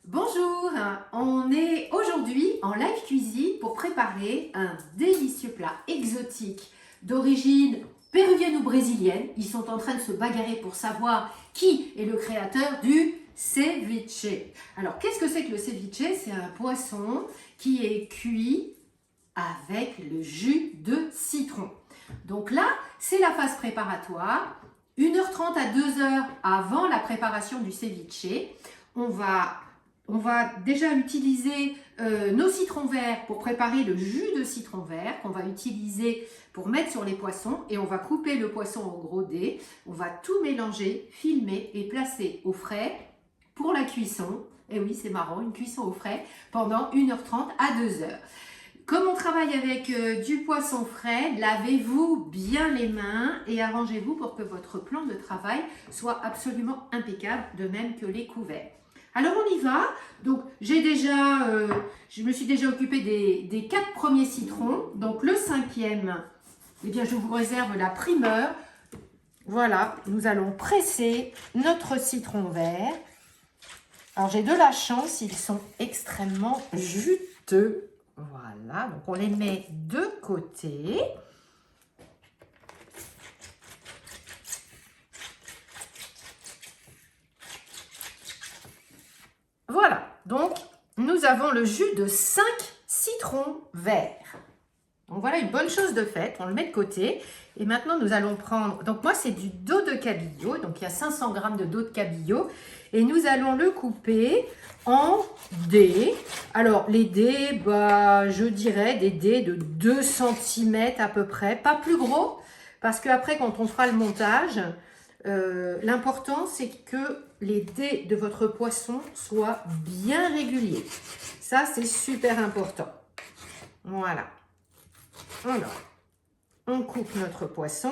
Bonjour, on est aujourd'hui en live cuisine pour préparer un délicieux plat exotique d'origine péruvienne ou brésilienne. Ils sont en train de se bagarrer pour savoir qui est le créateur du ceviche. Alors, qu'est-ce que c'est que le ceviche? C'est un poisson qui est cuit avec le jus de citron. Donc là, c'est la phase préparatoire. 1h30 à 2h avant la préparation du ceviche, on va déjà utiliser nos citrons verts pour préparer le jus de citron vert qu'on va utiliser pour mettre sur les poissons, et on va couper le poisson en gros dés. On va tout mélanger, filmer et placer au frais pour la cuisson. Et oui, c'est marrant, une cuisson au frais pendant 1h30 à 2h. Comme on travaille avec du poisson frais, lavez-vous bien les mains et arrangez-vous pour que votre plan de travail soit absolument impeccable, de même que les couverts. Alors on y va. Donc je me suis déjà occupée des 4 premiers citrons. Donc le 5e, eh bien je vous réserve la primeur. Voilà, nous allons presser notre citron vert. Alors j'ai de la chance, ils sont extrêmement juteux. Voilà, donc on les met de côté. Voilà, donc nous avons le jus de 5 citrons verts. Donc voilà une bonne chose de faite, on le met de côté. Et maintenant nous allons prendre, donc moi c'est du dos de cabillaud, donc il y a 500 g de dos de cabillaud. Et nous allons le couper en dés. Alors les dés, je dirais des dés de 2 cm à peu près, pas plus gros. Parce qu'après quand on fera le montage, l'important c'est que les dés de votre poisson soient bien réguliers. Ça c'est super important. Voilà. Alors, on coupe notre poisson.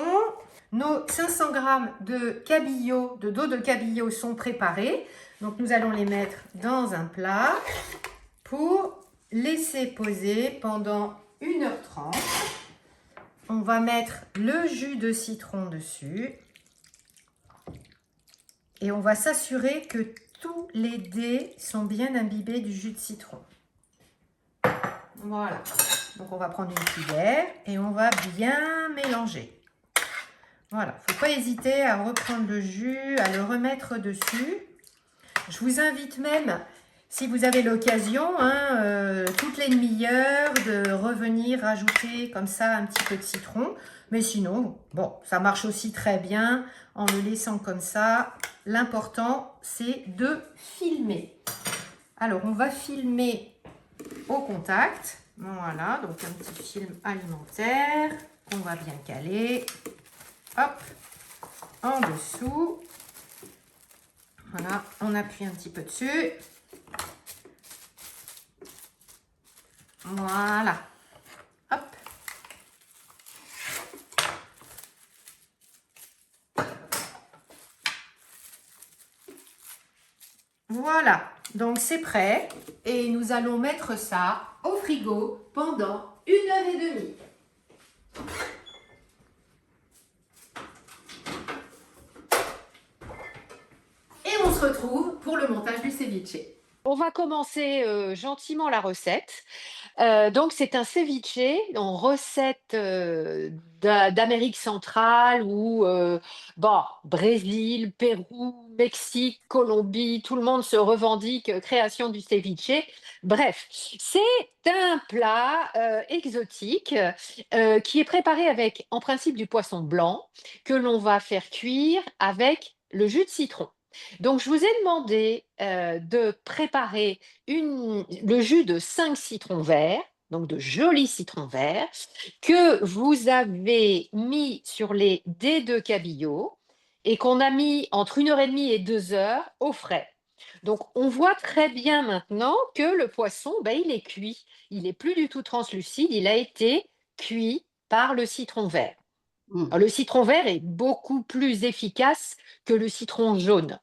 Nos 500 g de cabillaud, de dos de cabillaud sont préparés. Donc nous allons les mettre dans un plat pour laisser poser pendant 1h30. On va mettre le jus de citron dessus. Et on va s'assurer que tous les dés sont bien imbibés du jus de citron. Voilà. Donc on va prendre une cuillère et on va bien mélanger. Voilà, il ne faut pas hésiter à reprendre le jus, à le remettre dessus. Je vous invite même, si vous avez l'occasion, toutes les demi-heures, de revenir rajouter comme ça un petit peu de citron. Mais sinon, bon, ça marche aussi très bien en le laissant comme ça. L'important, c'est de filmer. Alors, on va filmer au contact. Voilà, donc un petit film alimentaire qu'on va bien caler. Hop, en dessous. Voilà, on appuie un petit peu dessus. Voilà. Hop. Voilà, donc c'est prêt. Et nous allons mettre ça au frigo pendant 1h30. Et on se retrouve pour le montage du ceviche. On va commencer gentiment la recette. Donc c'est un ceviche en recette d'Amérique centrale ou Brésil, Pérou, Mexique, Colombie, tout le monde se revendique création du ceviche. Bref, c'est un plat exotique qui est préparé avec en principe du poisson blanc que l'on va faire cuire avec le jus de citron. Donc, je vous ai demandé de préparer le jus de 5 citrons verts, donc de jolis citrons verts, que vous avez mis sur les dés de cabillaud et qu'on a mis entre 1h30 et 2h au frais. Donc, on voit très bien maintenant que le poisson, il est cuit. Il n'est plus du tout translucide, il a été cuit par le citron vert. Mmh. Alors, le citron vert est beaucoup plus efficace que le citron jaune.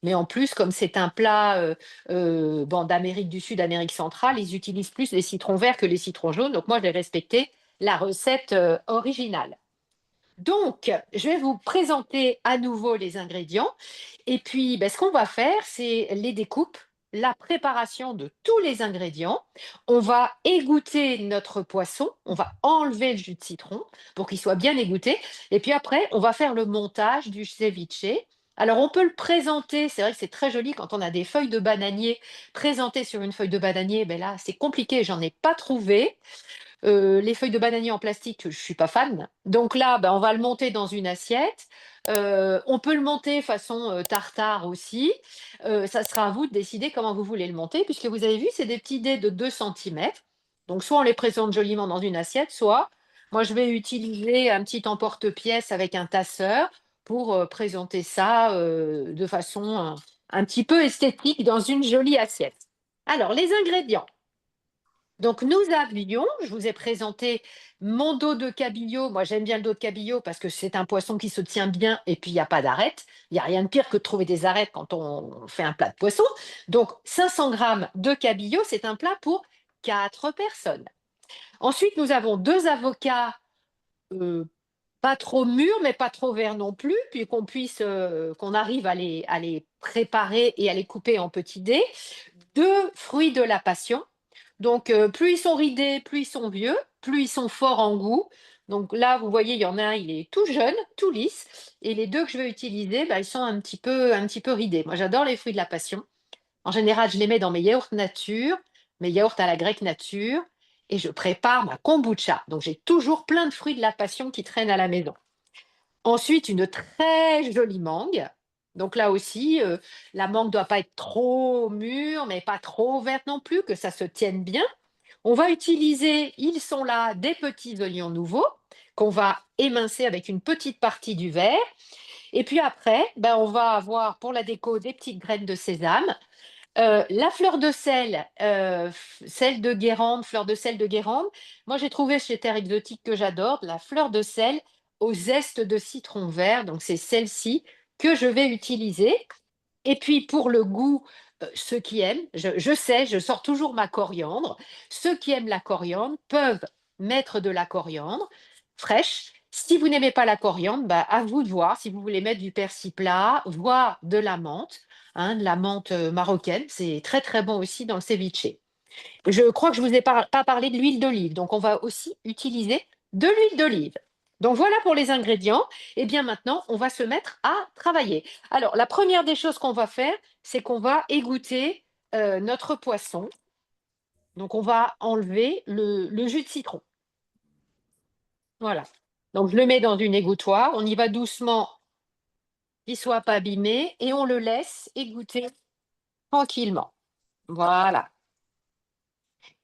Mais en plus, comme c'est un plat d'Amérique du Sud, Amérique centrale, ils utilisent plus les citrons verts que les citrons jaunes. Donc moi, j'ai respecté la recette originale. Donc, je vais vous présenter à nouveau les ingrédients. Et puis, ce qu'on va faire, c'est les découpes. la préparation de tous les ingrédients. On va égoutter notre poisson, on va enlever le jus de citron pour qu'il soit bien égoutté. Et puis après, on va faire le montage du ceviche. Alors, on peut le présenter, c'est vrai que c'est très joli quand on a des feuilles de bananier présentées sur une feuille de bananier. Ben là, c'est compliqué, j'en ai pas trouvé. Les feuilles de bananier en plastique, je suis pas fan. Donc là, ben, on va le monter dans une assiette. On peut le monter façon tartare aussi. Ça sera à vous de décider comment vous voulez le monter, puisque vous avez vu, c'est des petits dés de 2 centimètres. Donc soit on les présente joliment dans une assiette, soit moi je vais utiliser un petit emporte-pièce avec un tasseur pour présenter ça de façon un petit peu esthétique dans une jolie assiette. Alors, les ingrédients. Donc, nous avions, je vous ai présenté mon dos de cabillaud. Moi, j'aime bien le dos de cabillaud parce que c'est un poisson qui se tient bien et puis il n'y a pas d'arête. Il n'y a rien de pire que de trouver des arêtes quand on fait un plat de poisson. Donc, 500 grammes de cabillaud, c'est un plat pour 4 personnes. Ensuite, nous avons 2 avocats, euh, pas trop mûrs, mais pas trop verts non plus, puis qu'on arrive à les préparer et à les couper en petits dés. 2 fruits de la passion. Donc, plus ils sont ridés, plus ils sont vieux, plus ils sont forts en goût. Donc là, vous voyez, il y en a un, il est tout jeune, tout lisse, et les 2 que je vais utiliser, bah, ils sont un petit peu ridés. Moi, j'adore les fruits de la passion. En général, je les mets dans mes yaourts nature, mes yaourts à la grecque nature, et je prépare ma kombucha. Donc, j'ai toujours plein de fruits de la passion qui traînent à la maison. Ensuite, une très jolie mangue. Donc là aussi, la mangue ne doit pas être trop mûre, mais pas trop verte non plus, que ça se tienne bien. On va utiliser, ils sont là, des petits oignons nouveaux qu'on va émincer avec une petite partie du verre. Et puis après, ben, on va avoir pour la déco des petites graines de sésame. La fleur de sel, sel de Guérande, fleur de sel de Guérande. Moi, j'ai trouvé chez Terre Exotique que j'adore, de la fleur de sel au zeste de citron vert. Donc, c'est celle-ci que je vais utiliser. Et puis pour le goût, ceux qui aiment, je sais, je sors toujours ma coriandre. Ceux qui aiment la coriandre peuvent mettre de la coriandre fraîche. Si vous n'aimez pas la coriandre, bah, à vous de voir si vous voulez mettre du persil plat, voire de la menthe, hein, de la menthe marocaine. C'est très très bon aussi dans le ceviche. Je crois que je ne vous ai pas parlé de l'huile d'olive, donc on va aussi utiliser de l'huile d'olive. Donc voilà pour les ingrédients. Et bien maintenant, on va se mettre à travailler. Alors, la première des choses qu'on va faire, c'est qu'on va égoutter notre poisson. Donc, on va enlever le jus de citron. Voilà. Donc, je le mets dans une égouttoir. On y va doucement, qu'il ne soit pas abîmé, et on le laisse égoutter tranquillement. Voilà.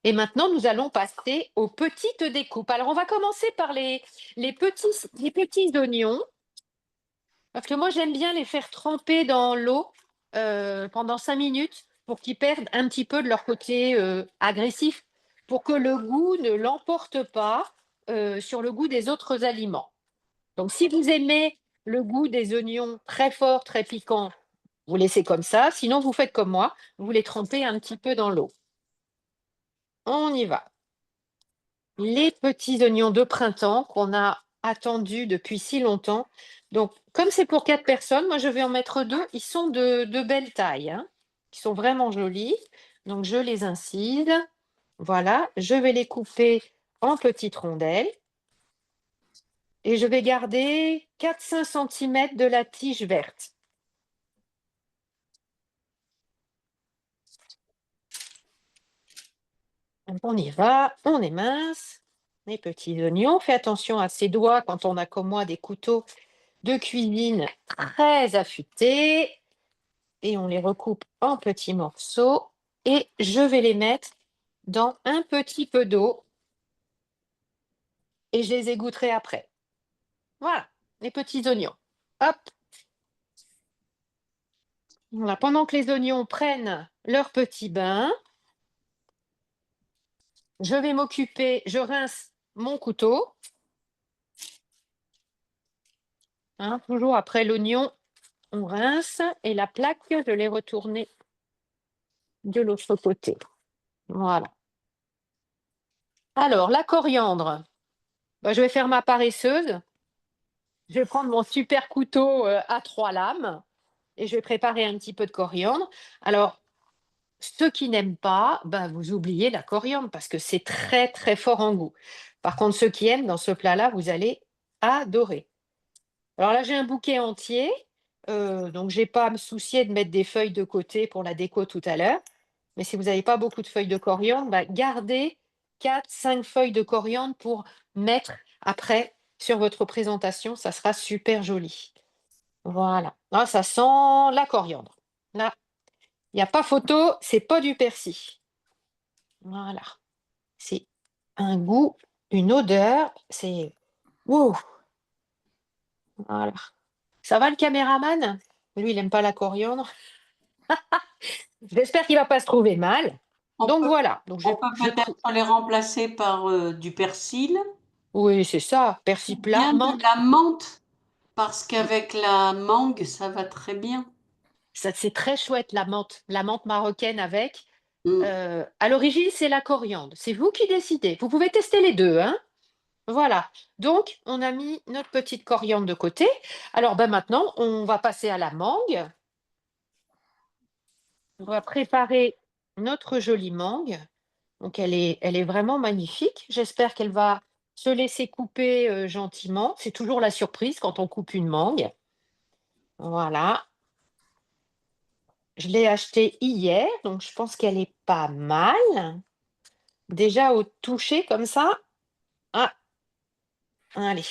Et maintenant, nous allons passer aux petites découpes. Alors, on va commencer par les petits oignons, parce que moi, j'aime bien les faire tremper dans l'eau pendant 5 minutes pour qu'ils perdent un petit peu de leur côté agressif, pour que le goût ne l'emporte pas sur le goût des autres aliments. Donc, si vous aimez le goût des oignons très fort, très piquant, vous laissez comme ça. Sinon, vous faites comme moi, vous les trempez un petit peu dans l'eau. On y va. Les petits oignons de printemps qu'on a attendus depuis si longtemps. Donc, comme c'est pour 4 personnes, moi je vais en mettre 2. Ils sont de belle taille, hein. Ils sont vraiment jolis. Donc, je les incise. Voilà, je vais les couper en petites rondelles et je vais garder 4-5 cm de la tige verte. Donc, on y va, on émince les petits oignons. Fais attention à ses doigts quand on a comme moi des couteaux de cuisine très affûtés, et on les recoupe en petits morceaux et je vais les mettre dans un petit peu d'eau et je les égouttrai après. Voilà, les petits oignons. Hop, voilà. Pendant que les oignons prennent leur petit bain, je vais m'occuper, je rince mon couteau, hein, toujours après l'oignon, on rince et la plaque, je l'ai retournée de l'autre côté. Voilà. Alors, la coriandre, bah, je vais faire ma paresseuse. Je vais prendre mon super couteau à 3 lames et je vais préparer un petit peu de coriandre. Alors, Ceux qui n'aiment pas, ben, vous oubliez la coriandre parce que c'est très, très fort en goût. Par contre, ceux qui aiment, dans ce plat-là, vous allez adorer. Alors là, j'ai un bouquet entier, donc j'ai pas à me soucier de mettre des feuilles de côté pour la déco tout à l'heure. Mais si vous n'avez pas beaucoup de feuilles de coriandre, bah, gardez 4, 5 feuilles de coriandre pour mettre après sur votre présentation, ça sera super joli. Voilà. Ah, ça sent la coriandre. Là, il n'y a pas photo, c'est pas du persil. Voilà. C'est un goût, une odeur, c'est wow. Voilà. Ça va le caméraman? Lui, il n'aime pas la coriandre. J'espère qu'il va pas se trouver mal. On Donc peut, voilà. Donc on peut peut-être les remplacer par du persil oui, c'est ça. Persil ou plat, bien de menthe. la menthe, parce qu'avec la mangue, ça va très bien. Ça, c'est très chouette, la menthe marocaine avec. Mm. À l'origine, c'est la coriandre. C'est vous qui décidez. Vous pouvez tester les deux, hein. Voilà. Donc, on a mis notre petite coriandre de côté. Alors, ben maintenant, on va passer à la mangue. On va préparer notre jolie mangue. Donc, elle est vraiment magnifique. J'espère qu'elle va se laisser couper gentiment. C'est toujours la surprise quand on coupe une mangue. Voilà. Je l'ai achetée hier, donc je pense qu'elle est pas mal. Déjà au toucher comme ça. Ah, allez,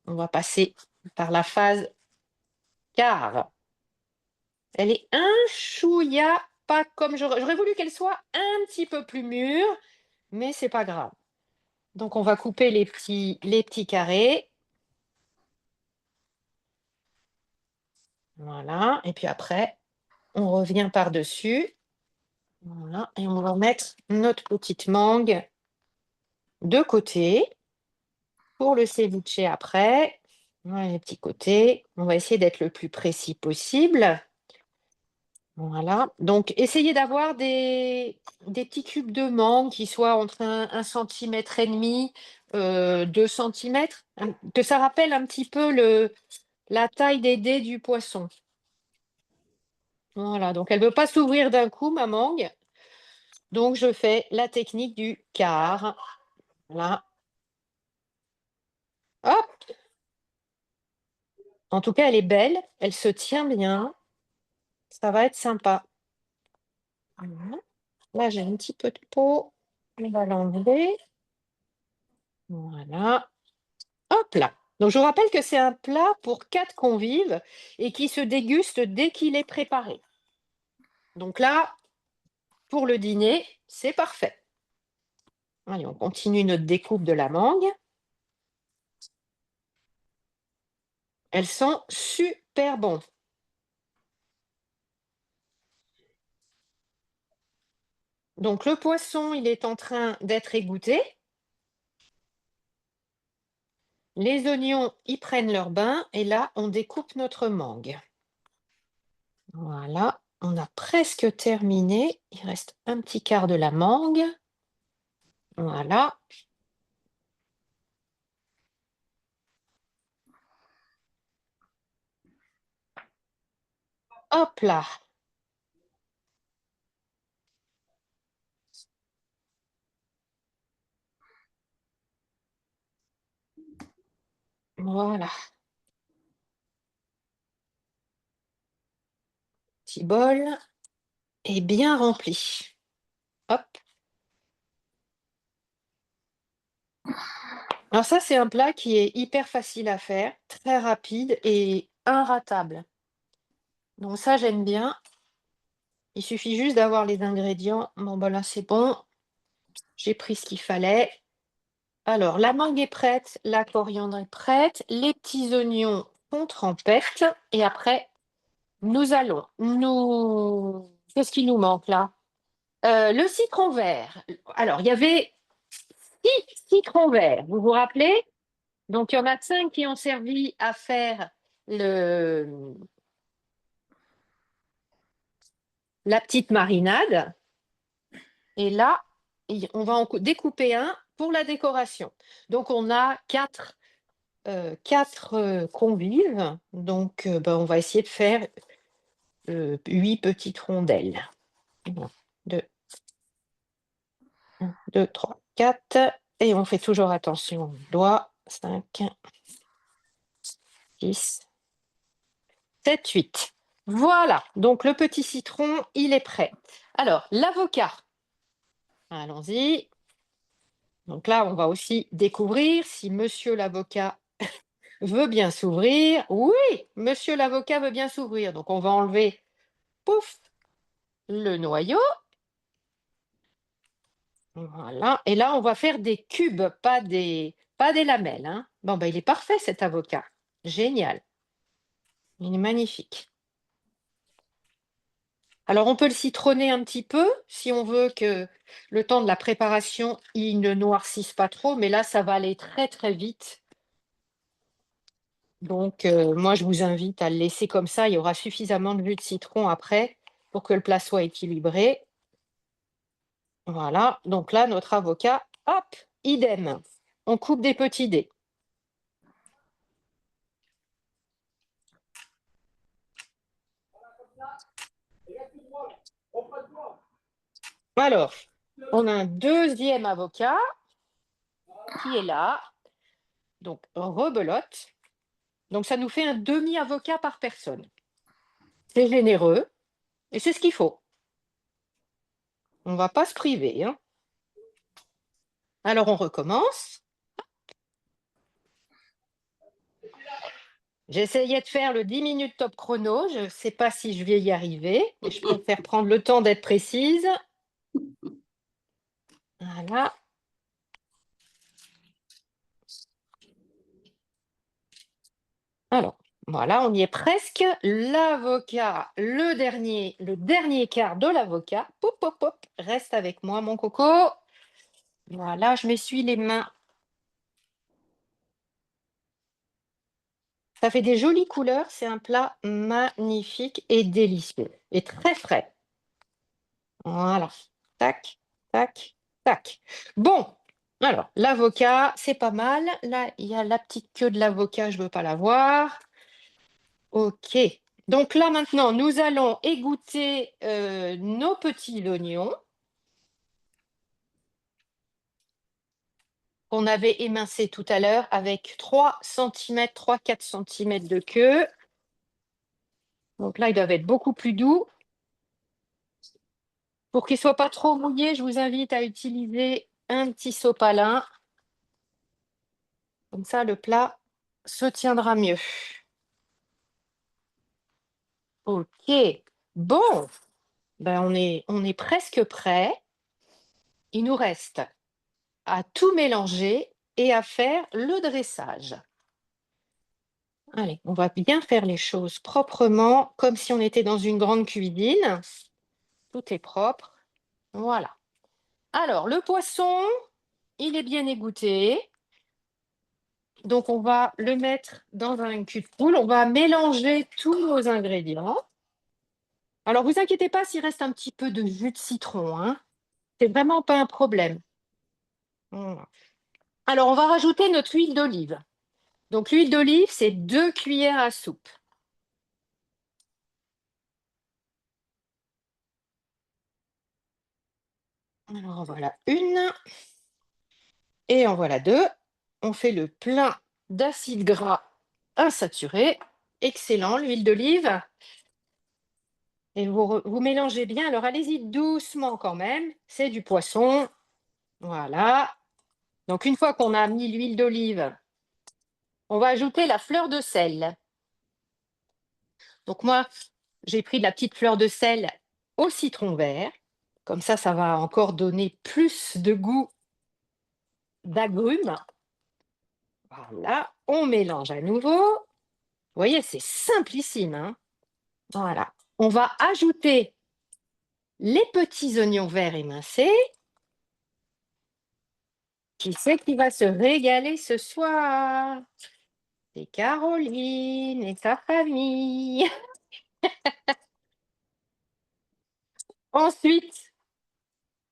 on va passer par la phase quart. Elle est un chouïa pas comme j'aurais voulu qu'elle soit un petit peu plus mûre, mais c'est pas grave. Donc on va couper les petits carrés. Voilà, et puis après, on revient par-dessus. Voilà, et on va mettre notre petite mangue de côté. Pour le ceviche après, voilà les petits côtés. On va essayer d'être le plus précis possible. Voilà. Donc, essayez d'avoir des petits cubes de mangue qui soient entre 1,5 cm, 2 centimètres, que ça rappelle un petit peu la taille des dés du poisson. Voilà. Donc, elle ne veut pas s'ouvrir d'un coup, ma mangue. Donc, je fais la technique du quart. Voilà. Hop! En tout cas, elle est belle. Elle se tient bien. Ça va être sympa. Voilà. Là, j'ai un petit peu de peau. On va l'enlever. Voilà. Hop là. Donc, je vous rappelle que c'est un plat pour 4 convives et qui se déguste dès qu'il est préparé. Donc là, pour le dîner, c'est parfait. Allez, on continue notre découpe de la mangue. Elles sont super bonnes. Donc, le poisson, il est en train d'être égoutté. Les oignons, ils prennent leur bain et là, on découpe notre mangue. Voilà, on a presque terminé. Il reste un petit quart de la mangue. Voilà. Hop là. Voilà. Petit bol et bien rempli. Hop. Alors ça, c'est un plat qui est hyper facile à faire, très rapide et inratable. Donc ça, j'aime bien. Il suffit juste d'avoir les ingrédients. Bon, ben là, c'est bon. J'ai pris ce qu'il fallait. Alors, la mangue est prête, la coriandre est prête, les petits oignons sont trempettes. Et après, nous allons nous... Qu'est-ce qui nous manque là? Le citron vert. Alors, il y avait 6 citrons verts, vous vous rappelez? Donc, il y en a 5 qui ont servi à faire le, la petite marinade. Et là, on va en découper un pour la décoration. Donc, on a 4 convives. Donc, ben, on va essayer de faire 8 petites rondelles. 1, 2, 1, 2, 3, 4. Et on fait toujours attention aux doigts. 5, 6, 7, 8. Voilà, donc le petit citron, il est prêt. Alors, l'avocat. Allons-y. Donc là, on va aussi découvrir si monsieur l'avocat veut bien s'ouvrir. Oui, monsieur l'avocat veut bien s'ouvrir. Donc, on va enlever, pouf, le noyau. Voilà. Et là, on va faire des cubes, pas des lamelles, hein. Bon, ben, il est parfait, cet avocat. Génial. Il est magnifique. Alors, on peut le citronner un petit peu si on veut que le temps de la préparation, il ne noircisse pas trop. Mais là, ça va aller très, très vite. Donc, moi, je vous invite à le laisser comme ça. Il y aura suffisamment de jus de citron après pour que le plat soit équilibré. Voilà. Donc là, notre avocat, hop, idem. On coupe des petits dés. Alors, on a un deuxième avocat qui est là. Donc, rebelote. Donc, ça nous fait un demi-avocat par personne. C'est généreux et c'est ce qu'il faut. On ne va pas se priver, hein. Alors, on recommence. J'essayais de faire le 10 minutes top chrono. Je ne sais pas si je vais y arriver, mais je préfère prendre le temps d'être précise. Voilà. Alors, voilà, on y est presque. L'avocat, le dernier quart de l'avocat. Pop, pop, pop. Reste avec moi, mon coco. Voilà, je m'essuie les mains. Ça fait des jolies couleurs. C'est un plat magnifique et délicieux et très frais. Voilà. Tac, tac, tac. Bon, alors, l'avocat, c'est pas mal. Là, il y a la petite queue de l'avocat, je ne veux pas la voir. OK. Donc là, maintenant, nous allons égoutter nos petits oignons qu'on avait émincés tout à l'heure avec 3 cm, 3-4 cm de queue. Donc là, ils doivent être beaucoup plus doux. Pour qu'ils ne soient pas trop mouillés, je vous invite à utiliser un petit sopalin. Comme ça, le plat se tiendra mieux. OK. Bon, ben on est presque prêt. Il nous reste à tout mélanger et à faire le dressage. Allez, on va bien faire les choses proprement, comme si on était dans une grande cuisine. Tout est propre. Voilà. Alors, le poisson, il est bien égoutté. Donc, on va le mettre dans un cul de poule. On va mélanger tous nos ingrédients. Alors, vous inquiétez pas s'il reste un petit peu de jus de citron, hein. C'est vraiment pas un problème. Voilà. Alors, on va rajouter notre huile d'olive. Donc, l'huile d'olive, c'est 2 cuillères à soupe. Alors, en voilà une. Et en voilà deux. On fait le plein d'acides gras insaturés. Excellent, l'huile d'olive. Et vous mélangez bien. Alors, allez-y doucement quand même. C'est du poisson. Voilà. Donc, une fois qu'on a mis l'huile d'olive, on va ajouter la fleur de sel. Donc, moi, j'ai pris de la petite fleur de sel au citron vert. Comme ça va encore donner plus de goût d'agrumes. Voilà. On mélange à nouveau. Vous voyez, c'est simplissime, hein. Voilà. On va ajouter les petits oignons verts émincés. Qui c'est qui va se régaler ce soir? C'est Caroline et sa famille. Ensuite,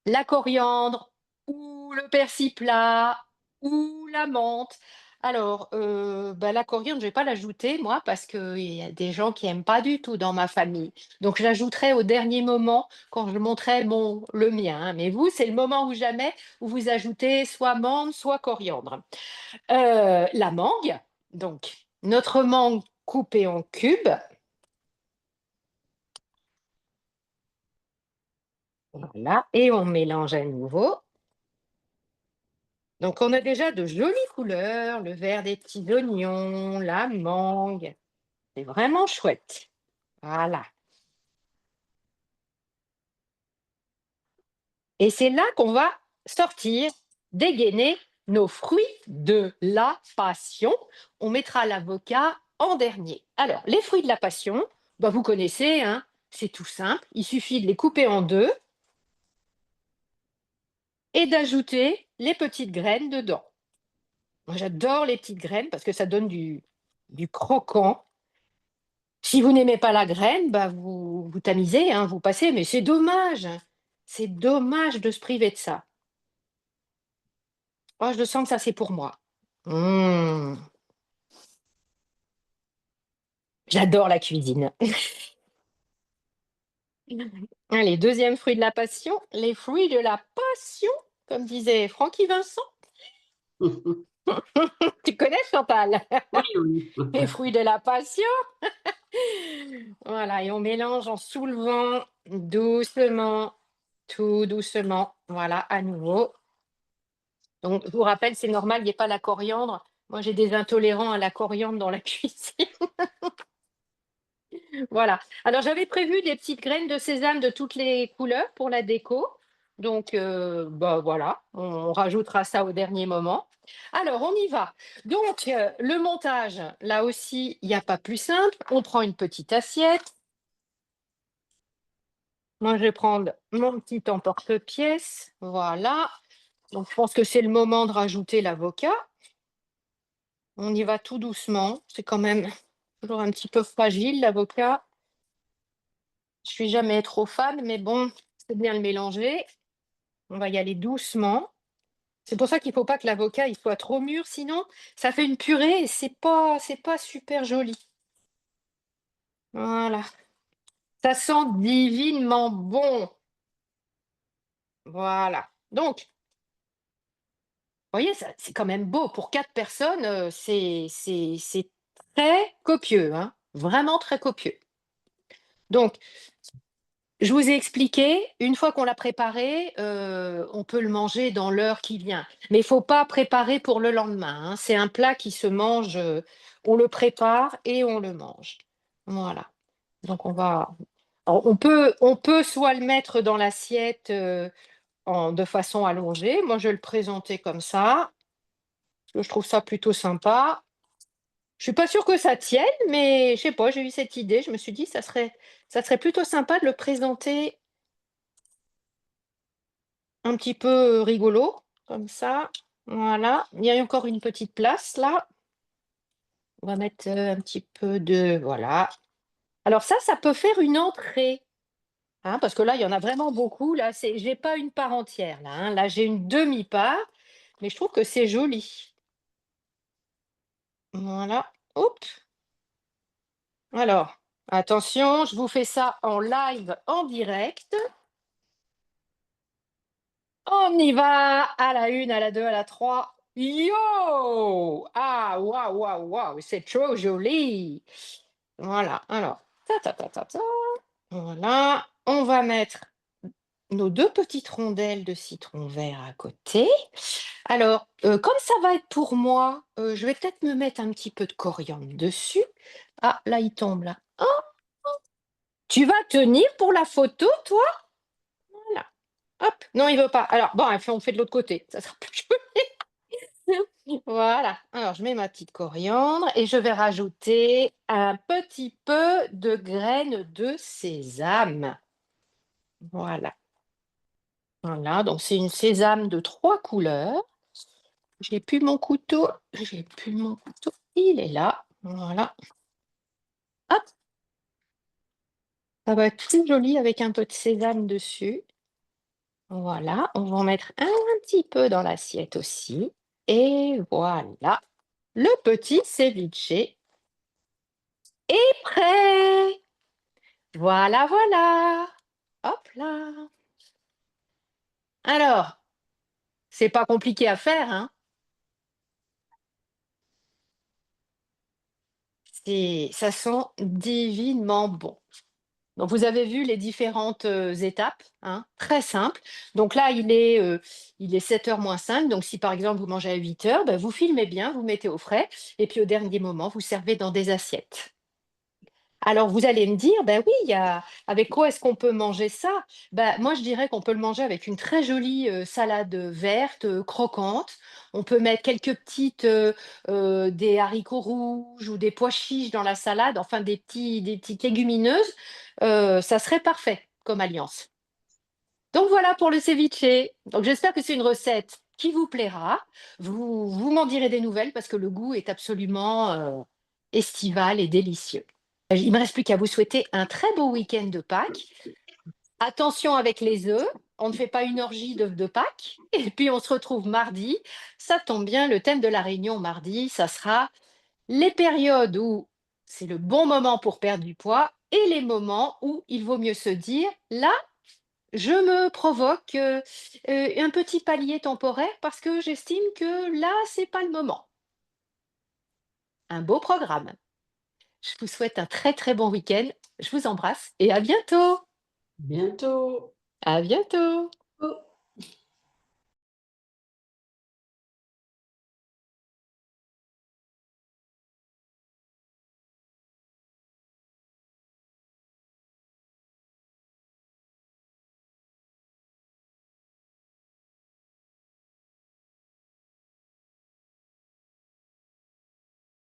la coriandre ou le persil plat ou la menthe. Alors, la coriandre, je vais pas l'ajouter moi parce qu'il y a des gens qui aiment pas du tout dans ma famille. Donc je l'ajouterai au dernier moment quand je monterai le mien, hein. Mais vous, c'est le moment ou jamais où vous ajoutez soit menthe, soit coriandre. La mangue, donc notre mangue coupée en cubes, voilà, et on mélange à nouveau. Donc on a déjà de jolies couleurs, le vert des petits oignons, la mangue, c'est vraiment chouette. Voilà. Et c'est là qu'on va sortir, dégainer nos fruits de la passion. On mettra l'avocat en dernier. Alors, les fruits de la passion, vous connaissez, hein, c'est tout simple. Il suffit de les couper en deux et d'ajouter les petites graines dedans. Moi, j'adore les petites graines parce que ça donne du croquant. Si vous n'aimez pas la graine, vous tamisez, hein, vous passez, mais c'est dommage. C'est dommage de se priver de ça. Oh, je sens que ça, c'est pour moi. Mmh. J'adore la cuisine. Allez, deuxième fruit de la passion, les fruits de la passion, comme disait Francky Vincent. Tu connais, Chantal? Oui, oui. Les fruits de la passion. Voilà, et on mélange en soulevant doucement, tout doucement. Voilà, à nouveau. Donc, je vous rappelle, c'est normal, il n'y ait pas la coriandre. Moi, j'ai des intolérants à la coriandre dans la cuisine. Voilà. Alors, j'avais prévu des petites graines de sésame de toutes les couleurs pour la déco. Donc, voilà, on rajoutera ça au dernier moment. Alors, on y va. Donc, le montage, là aussi, il n'y a pas plus simple. On prend une petite assiette. Moi, je vais prendre mon petit emporte-pièce. Voilà. Donc, je pense que c'est le moment de rajouter l'avocat. On y va tout doucement. C'est quand même toujours un petit peu fragile, l'avocat. Je suis jamais trop fan, mais bon, c'est bien le mélanger. On va y aller doucement. C'est pour ça qu'il ne faut pas que l'avocat il soit trop mûr, sinon ça fait une purée et c'est pas super joli. Voilà. Ça sent divinement bon. Voilà. Donc, vous voyez, c'est quand même beau. Pour 4 personnes, c'est très copieux, hein. Vraiment très copieux. Donc, je vous ai expliqué, une fois qu'on l'a préparé, on peut le manger dans l'heure qui vient. Mais il faut pas préparer pour le lendemain, hein. C'est un plat qui se mange, on le prépare et on le mange. Voilà. Donc alors on peut soit le mettre dans l'assiette, de façon allongée. Moi, je vais le présenter comme ça, parce que je trouve ça plutôt sympa. Je suis pas sûre que ça tienne, mais je sais pas, j'ai eu cette idée. Je me suis dit: «Ça serait plutôt sympa de le présenter un petit peu, rigolo, comme ça, voilà. Il y a encore une petite place là. On va mettre, un petit peu de voilà. Alors ça peut faire une entrée, hein, parce que là, il y en a vraiment beaucoup là, j'ai pas une part entière là, hein. Là, j'ai une demi-part, mais je trouve que c'est joli. Voilà, hop. Alors, attention, je vous fais ça en live, en direct. On y va! À la 1, à la 2, à la 3. Yo! Ah, waouh, waouh, waouh, c'est trop joli! Voilà, alors, ta ta ta ta ta. Voilà, on va mettre nos 2 petites rondelles de citron vert à côté. Alors, comme ça va être pour moi, je vais peut-être me mettre un petit peu de coriandre dessus. Ah, là, il tombe là. Oh! Tu vas tenir pour la photo, toi? Voilà. Hop, non, il veut pas. Alors, bon, on fait de l'autre côté, ça sera plus joli. Voilà. Alors, je mets ma petite coriandre et je vais rajouter un petit peu de graines de sésame. Voilà. Voilà, donc c'est une sésame de 3 couleurs. J'ai plus mon couteau, j'ai plus mon couteau, il est là. Voilà. Hop, ça va être tout joli avec un peu de sésame dessus. Voilà, on va en mettre un petit peu dans l'assiette aussi. Et voilà. Le petit ceviche est prêt. Voilà, voilà. Hop là. Alors, c'est pas compliqué à faire, hein. Ça sent divinement bon. Donc vous avez vu les différentes, étapes, hein, très simple. Donc là, il est 7h moins 5. Donc si par exemple vous mangez à 8h, bah, vous filmez bien, vous mettez au frais et puis au dernier moment, vous servez dans des assiettes. Alors vous allez me dire: «Ben oui, il y a avec quoi est-ce qu'on peut manger ça?» Bah, moi je dirais qu'on peut le manger avec une très jolie, salade, verte, croquante. On peut mettre quelques des haricots rouges ou des pois chiches dans la salade, enfin des petites légumineuses, ça serait parfait comme alliance. Donc voilà pour le ceviche. Donc j'espère que c'est une recette qui vous plaira. Vous m'en direz des nouvelles parce que le goût est absolument, estival et délicieux. Il me reste plus qu'à vous souhaiter un très beau week-end de Pâques. Attention avec les œufs, on ne fait pas une orgie d'œufs de Pâques. Et puis on se retrouve mardi. Ça tombe bien, le thème de la réunion mardi, ça sera les périodes où c'est le bon moment pour perdre du poids et les moments où il vaut mieux se dire: «Là, je me provoque, un petit palier temporaire parce que j'estime que là, c'est pas le moment». Un beau programme. Je vous souhaite un très, très bon week-end. Je vous embrasse et à bientôt. Bientôt. À bientôt.